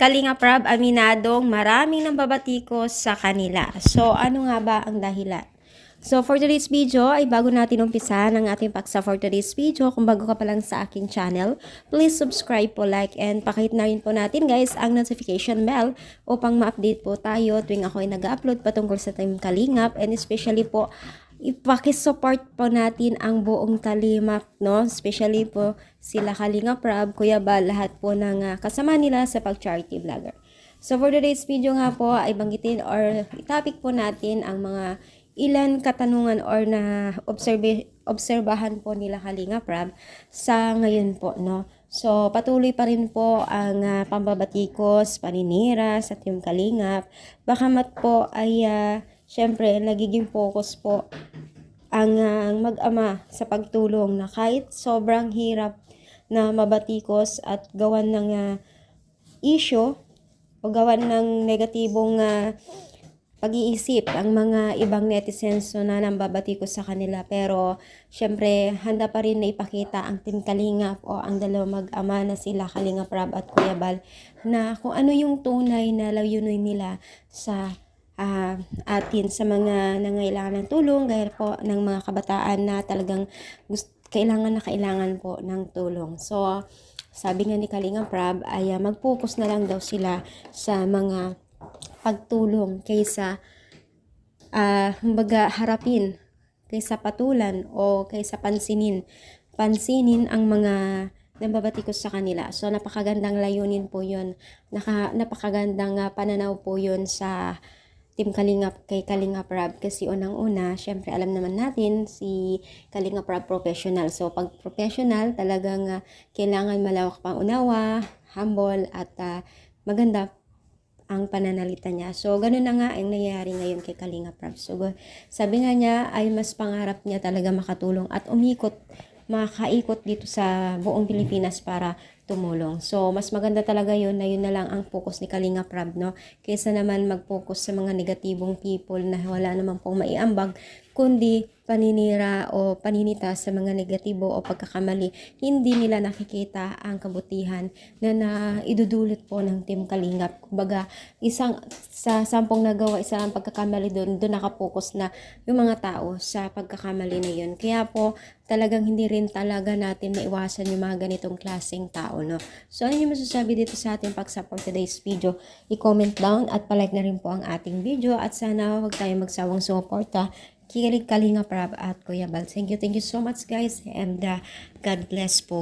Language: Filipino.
Kalinga Prab aminadong maraming nambabatikos sa kanila. So, ano nga ba ang dahilan? So, for today's video ay bago natin umpisa ng ating paksa for today's video, kung bago ka pa lang sa aking channel, please subscribe po, like, and pakihit na rin po natin guys ang notification bell upang ma-update po tayo tuwing ako ay nag-upload patungkol sa Team Kalingap, and especially po ipakisupport po natin ang buong Kalingap, no? Especially po sila Kalinga Prab, Kuya Bal, lahat po ng kasama nila sa pag-charity vlogger. So for today's video nga po ay banggitin or topic po natin ang mga ilan katanungan or na obserbahan po nila Kalinga Prab sa ngayon po, no? So patuloy pa rin po ang pambabatikos, paninira sa Team Kalingap. Bagamat po ay syempre nagiging focus po ang mag-ama sa pagtulong na kahit sobrang hirap na mabatikos at gawan ng issue o gawan ng negatibong pag-iisip ang mga ibang netizens na nambabatikos sa kanila, pero syempre handa pa rin na ipakita ang Team Kalingap o ang dalawang mag-ama na sila Kalinga Prab at Kuya Bal na kung ano yung tunay na layunin nila sa atin, sa mga nangailangan ng tulong, gaya po ng mga kabataan na talagang kailangan po ng tulong. So sabi nga ni Kalinga Prab ay mag-focus na lang daw sila sa mga pagtulong kaysa harapin, kaysa patulan o kaysa pansinin ang mga nambabatikos sa kanila. So napakagandang layunin po yun, napakagandang pananaw po yun sa Team Kalingap kay Kalinga Prab, kasi unang-una syempre alam naman natin si Kalinga Prab professional. So pag professional talagang kailangan malawak pang unawa, humble at maganda ang pananalita niya. So, ganun na nga ang nangyayari ngayon kay Kalinga Prab. So, sabi nga niya ay mas pangarap niya talaga makatulong at makaikot dito sa buong Pilipinas para tumulong. So, mas maganda talaga yun na lang ang focus ni Kalinga Prab, no? Kaysa naman mag-focus sa mga negatibong people na wala naman pong maiambag, kundi paninira o paninita sa mga negatibo o pagkakamali. Hindi nila nakikita ang kabutihan na idudulot po ng Team Kalingap. Kumbaga, sa 10 nagawa, isang pagkakamali doon nakapokus na yung mga tao sa pagkakamali na yun. Kaya po, talagang hindi rin talaga natin maiwasan yung mga ganitong klaseng tao, no? So, ano yung masasabi dito sa ating pag-support today's video? I-comment down at palike na rin po ang ating video, at sana huwag tayong magsawang suporta kay Kalinga Prab at Kuya Bal. Thank you so much guys, and God bless po.